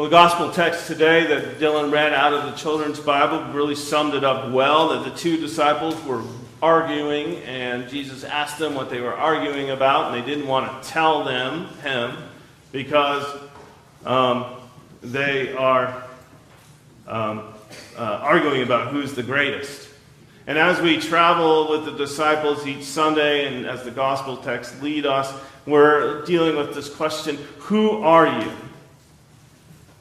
Well, the gospel text today that Dylan read out of the children's Bible really summed it up well, that the two disciples were arguing, and Jesus asked them what they were arguing about, and they didn't want to tell him because they are arguing about who's the greatest. And as we travel with the disciples each Sunday, and as the gospel texts lead us, we're dealing with this question, who are you?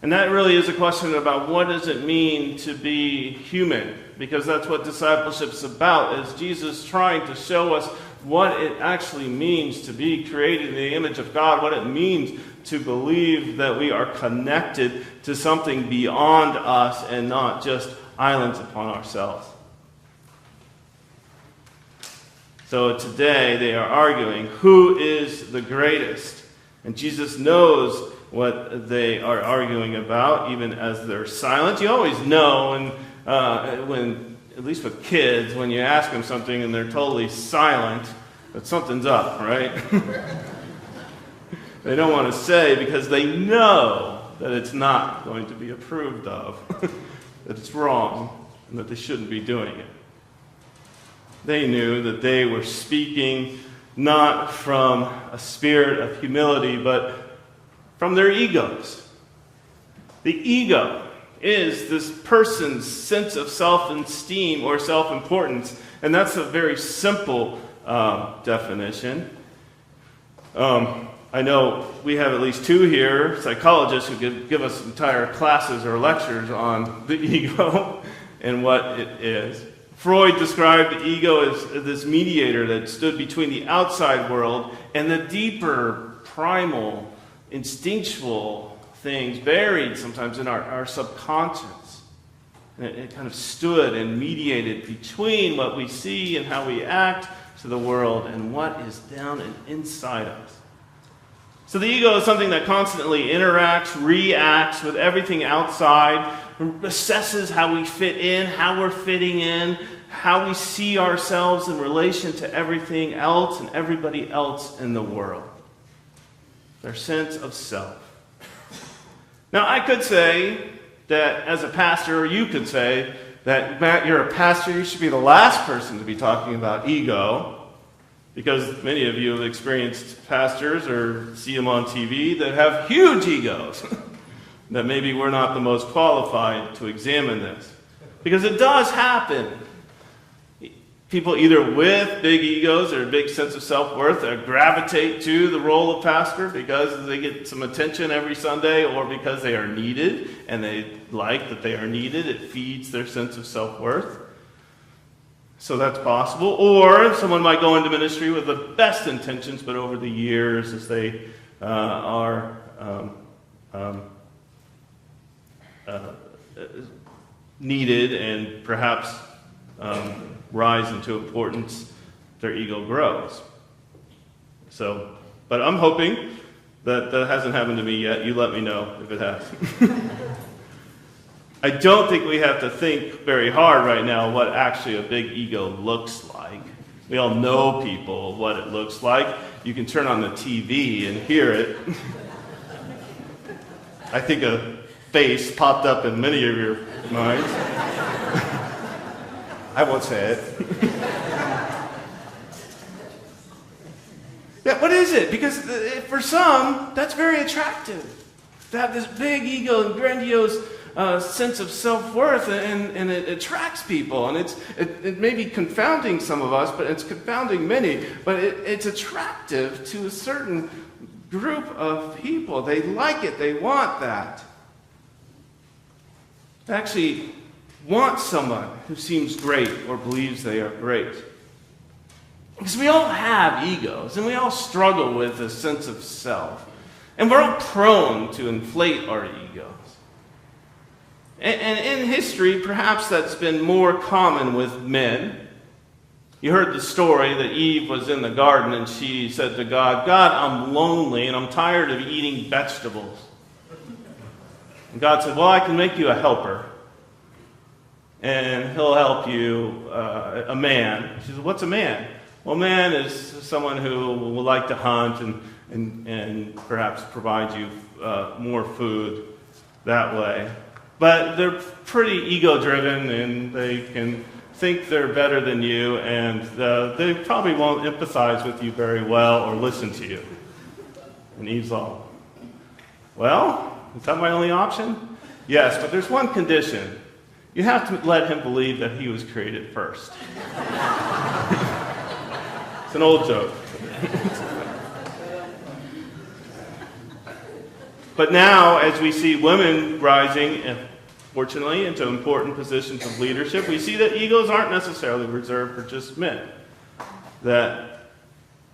And that really is a question about what does it mean to be human? Because that's what discipleship's about, is Jesus trying to show us what it actually means to be created in the image of God, what it means to believe that we are connected to something beyond us and not just islands upon ourselves. So today they are arguing, who is the greatest? And Jesus knows what they are arguing about, even as they're silent. You always know when, at least with kids, when you ask them something and they're totally silent, that something's up, right? They don't want to say because they know that it's not going to be approved of, that it's wrong, and that they shouldn't be doing it. They knew that they were speaking not from a spirit of humility, but from their egos. The ego is this person's sense of self-esteem or self-importance, and that's a very simple definition. I know we have at least two here, psychologists, who could give us entire classes or lectures on the ego and what it is. Freud described the ego as this mediator that stood between the outside world and the deeper, primal, instinctual things buried sometimes in our subconscious. And it kind of stood and mediated between what we see and how we act to the world and what is down and inside us. So the ego is something that constantly interacts, reacts with everything outside, assesses how we fit in, how we're fitting in, how we see ourselves in relation to everything else and everybody else in the world. Their sense of self. Now, I could say that as a pastor, or you could say that, Matt, you're a pastor, you should be the last person to be talking about ego, because many of you have experienced pastors or see them on TV that have huge egos, that maybe we're not the most qualified to examine this. Because it does happen. People either with big egos or a big sense of self-worth gravitate to the role of pastor because they get some attention every Sunday, or because they are needed and they like that they are needed. It feeds their sense of self-worth. So that's possible. Or someone might go into ministry with the best intentions, but over the years, as they are needed and perhaps rise into importance, their ego grows. So, but I'm hoping that hasn't happened to me yet. You let me know if it has. I don't think we have to think very hard right now what actually a big ego looks like. We all know people, what it looks like. You can turn on the TV and hear it. I think a face popped up in many of your minds. I won't say it. Yeah, what is it? Because for some, that's very attractive. To have this big ego and grandiose sense of self-worth, and it attracts people. And it may be confounding some of us, but it's confounding many. But it's attractive to a certain group of people. They like it. They want that. They actually want someone who seems great or believes they are great. Because we all have egos, and we all struggle with a sense of self. And we're all prone to inflate our egos. And in history, perhaps that's been more common with men. You heard the story that Eve was in the garden, and she said to God, "God, I'm lonely, and I'm tired of eating vegetables." And God said, "Well, I can make you a helper. And he'll help you, a man." She said, "What's a man?" "Well, man is someone who will like to hunt and perhaps provide you more food that way. But they're pretty ego-driven, and they can think they're better than you, and they probably won't empathize with you very well or listen to you. And Eve's all, well, is that my only option? Yes, but there's one condition. You have to let him believe that he was created first. It's an old joke. But now, as we see women rising, fortunately, into important positions of leadership, we see that egos aren't necessarily reserved for just men. That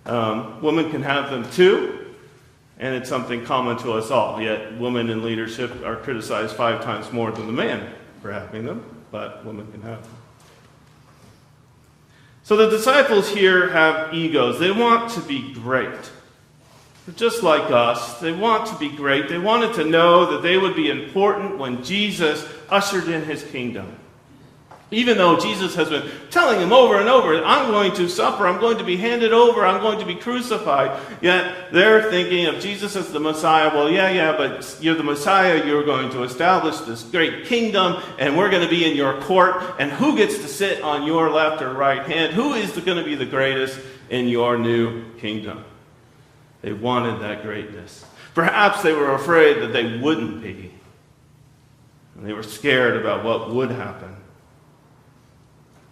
women can have them too, and it's something common to us all. Yet women in leadership are criticized 5 times more than the man for having them, but women can have them. So the disciples here have egos. They want to be great. Just like us, they want to be great. They wanted to know that they would be important when Jesus ushered in his kingdom. Even though Jesus has been telling them over and over, I'm going to suffer, I'm going to be handed over, I'm going to be crucified. Yet they're thinking of Jesus as the Messiah. Well, yeah, but you're the Messiah, you're going to establish this great kingdom, and we're going to be in your court. And who gets to sit on your left or right hand? Who is going to be the greatest in your new kingdom? They wanted that greatness. Perhaps they were afraid that they wouldn't be. And they were scared about what would happen.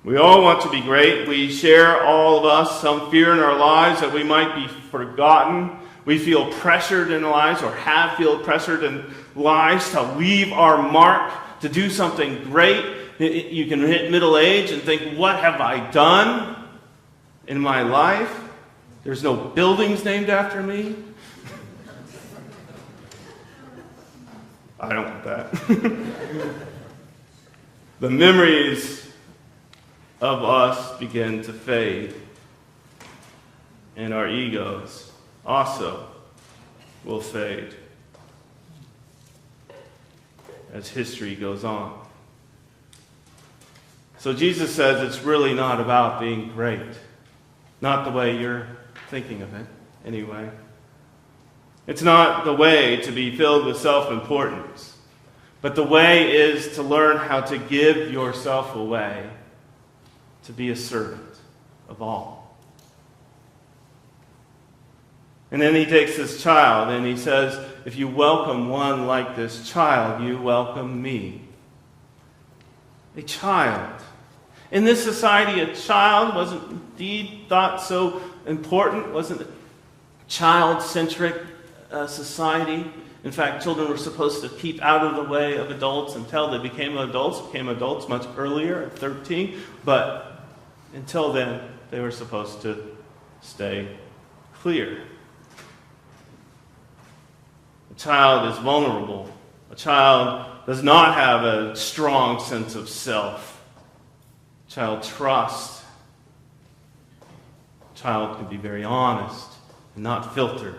We all want to be great. We share, all of us, some fear in our lives that we might be forgotten. We feel pressured in lives, or have felt pressured in lives, to leave our mark, to do something great. You can hit middle age and think, what have I done in my life? There's no buildings named after me. I don't want that. The memories of us begin to fade, and our egos also will fade as history goes on. So Jesus says it's really not about being great. Not the way you're thinking of it, anyway. It's not the way to be filled with self-importance, but the way is to learn how to give yourself away, to be a servant of all. And then he takes this child and he says, if you welcome one like this child, you welcome me. A child. In this society, a child wasn't indeed thought so important, wasn't a child-centric society. In fact, children were supposed to keep out of the way of adults until they became adults much earlier, at 13. But until then, they were supposed to stay clear. A child is vulnerable. A child does not have a strong sense of self. A child trusts. A child can be very honest and not filter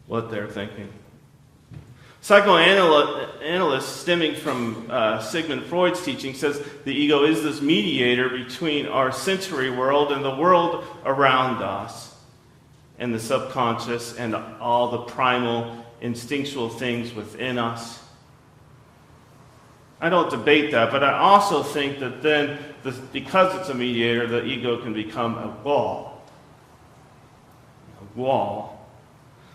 what they're thinking. Psychoanalyst stemming from Sigmund Freud's teaching says the ego is this mediator between our sensory world and the world around us, and the subconscious and all the primal instinctual things within us. I don't debate that, but I also think that then, because it's a mediator, the ego can become a wall. A wall.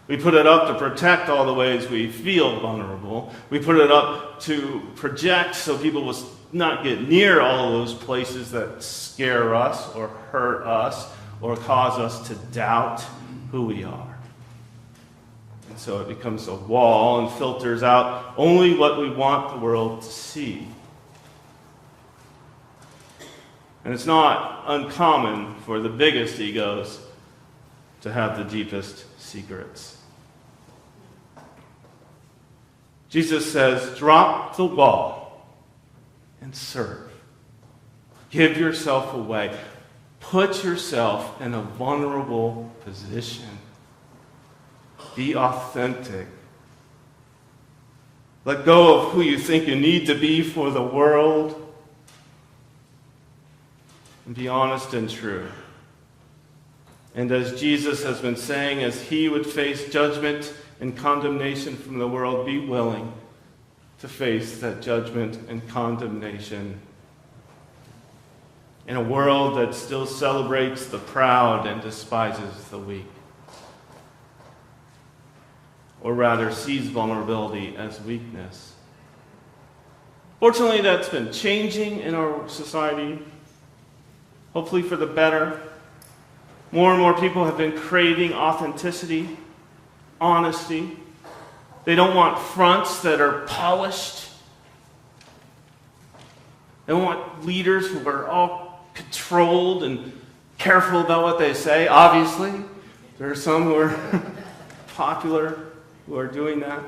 We put it up to protect all the ways we feel vulnerable. We put it up to project so people will not get near all of those places that scare us or hurt us or cause us to doubt who we are. And so it becomes a wall and filters out only what we want the world to see. And it's not uncommon for the biggest egos to have the deepest secrets. Jesus says, drop the wall and serve. Give yourself away. Put yourself in a vulnerable position. Be authentic. Let go of who you think you need to be for the world. And be honest and true. And as Jesus has been saying, as he would face judgment and condemnation from the world, be willing to face that judgment and condemnation. In a world that still celebrates the proud and despises the weak. Or rather sees vulnerability as weakness. Fortunately, that's been changing in our society, hopefully for the better. More and more people have been craving authenticity, honesty. They don't want fronts that are polished. They don't want leaders who are all controlled and careful about what they say. Obviously, there are some who are popular who are doing that.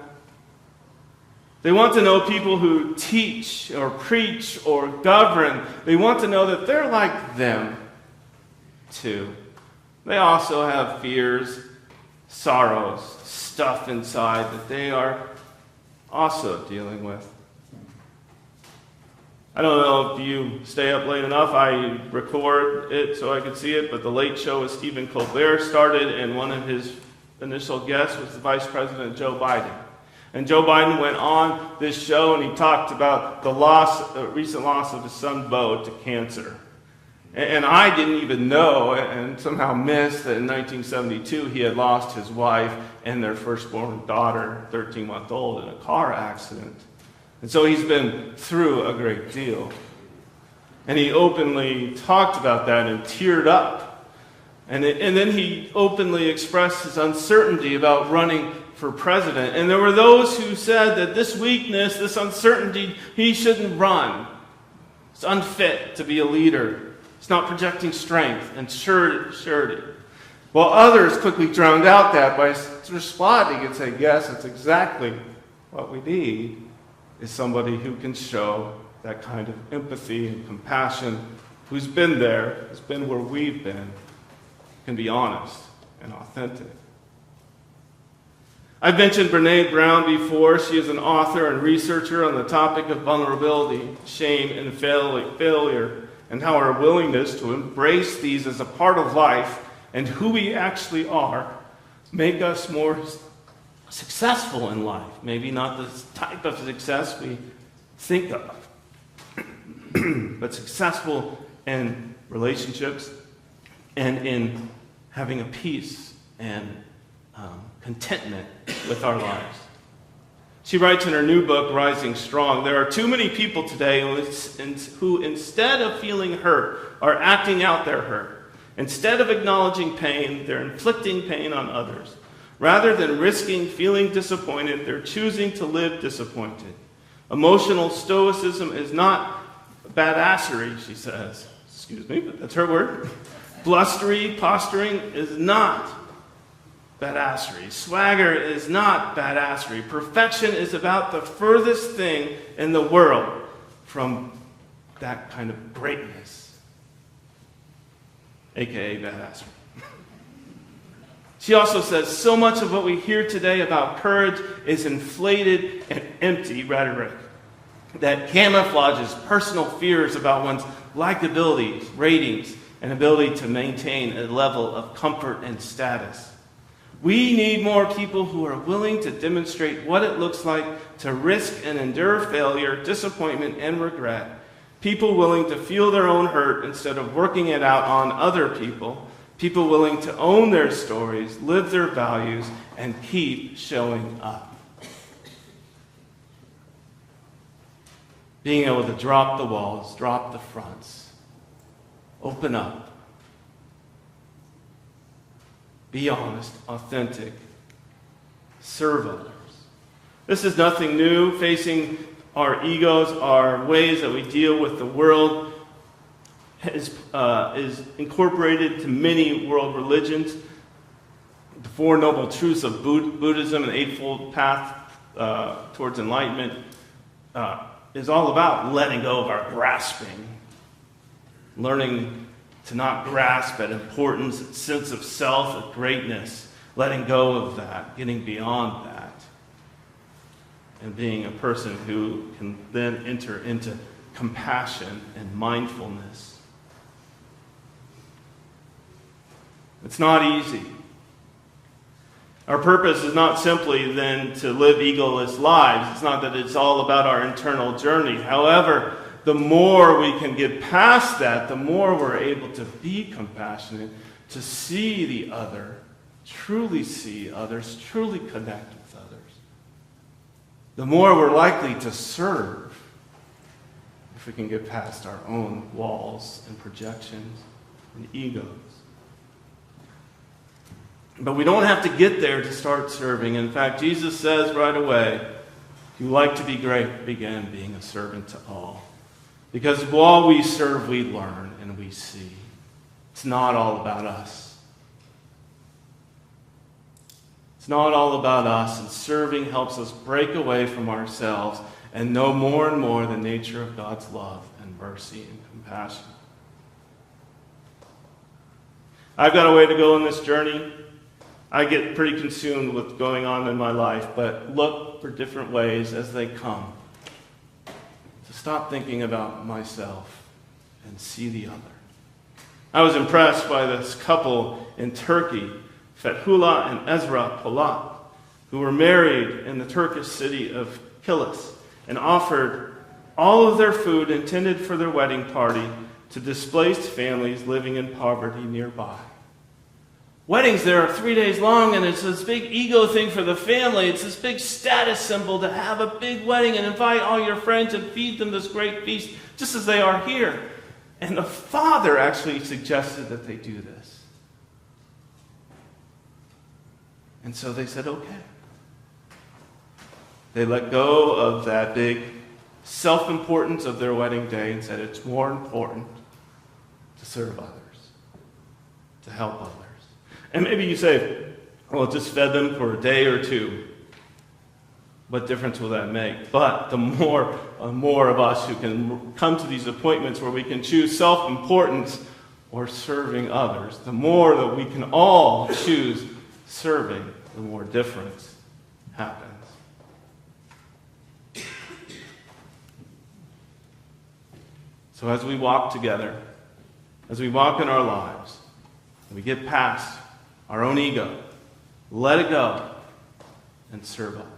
They want to know people who teach or preach or govern. They want to know that they're like them too. They also have fears, sorrows, stuff inside that they are also dealing with. I don't know if you stay up late enough. I record it so I can see it, but The Late Show with Stephen Colbert started, and one of his initial guests was the Vice President Joe Biden. And Joe Biden went on this show and he talked about the recent loss of his son Bo to cancer. And I didn't even know and somehow missed that in 1972 he had lost his wife and their firstborn daughter, 13-month-old, in a car accident. And so he's been through a great deal. And he openly talked about that and teared up. And then he openly expressed his uncertainty about running for president. And there were those who said that this weakness, this uncertainty, he shouldn't run. It's unfit to be a leader. It's not projecting strength and surety. While others quickly drowned out that by responding and saying, yes, that's exactly what we need, is somebody who can show that kind of empathy and compassion, who's been there, who's been where we've been, can be honest and authentic. I've mentioned Brené Brown before. She is an author and researcher on the topic of vulnerability, shame, and failure, and how our willingness to embrace these as a part of life and who we actually are make us more successful in life. Maybe not the type of success we think of, but successful in relationships and in having a peace and contentment with our lives. She writes in her new book, Rising Strong, there are too many people today who instead of feeling hurt, are acting out their hurt. Instead of acknowledging pain, they're inflicting pain on others. Rather than risking feeling disappointed, they're choosing to live disappointed. Emotional stoicism is not badassery, she says. Excuse me, but that's her word. Blustery posturing is not badassery. Swagger is not badassery. Perfection is about the furthest thing in the world from that kind of greatness, aka badassery. She also says, so much of what we hear today about courage is inflated and empty rhetoric that camouflages personal fears about one's likability, ratings, and ability to maintain a level of comfort and status. We need more people who are willing to demonstrate what it looks like to risk and endure failure, disappointment, and regret. People willing to feel their own hurt instead of working it out on other people. People willing to own their stories, live their values, and keep showing up. Being able to drop the walls, drop the fronts, open up. Be honest, authentic, serve others. This is nothing new. Facing our egos, our ways that we deal with the world is incorporated to many world religions. The Four Noble Truths of Buddhism and Eightfold Path towards Enlightenment is all about letting go of our grasping, learning to not grasp at importance, at sense of self, at greatness, letting go of that, getting beyond that, and being a person who can then enter into compassion and mindfulness. It's not easy. Our purpose is not simply then to live egoless lives. It's not that it's all about our internal journey. However, the more we can get past that, the more we're able to be compassionate, to see the other, truly see others, truly connect with others. The more we're likely to serve if we can get past our own walls and projections and egos. But we don't have to get there to start serving. In fact, Jesus says right away, if you like to be great, begin being a servant to all. Because while we serve, we learn and we see. It's not all about us. It's not all about us, and serving helps us break away from ourselves and know more and more the nature of God's love and mercy and compassion. I've got a way to go on this journey. I get pretty consumed with what's going on in my life, but look for different ways as they come to stop thinking about myself and see the other. I was impressed by this couple in Turkey, Fethullah and Ezra Polat, who were married in the Turkish city of Kilis and offered all of their food intended for their wedding party to displaced families living in poverty nearby. Weddings there are 3 days long, and it's this big ego thing for the family. It's this big status symbol to have a big wedding and invite all your friends and feed them this great feast, just as they are here. And the father actually suggested that they do this. And so they said, okay. They let go of that big self-importance of their wedding day and said it's more important to serve others, to help others. And maybe you say, well, just fed them for a day or two. What difference will that make? But the more of us who can come to these appointments where we can choose self-importance or serving others, the more that we can all choose serving, the more difference happens. So as we walk together, as we walk in our lives, we get past our own ego, let it go, and serve others.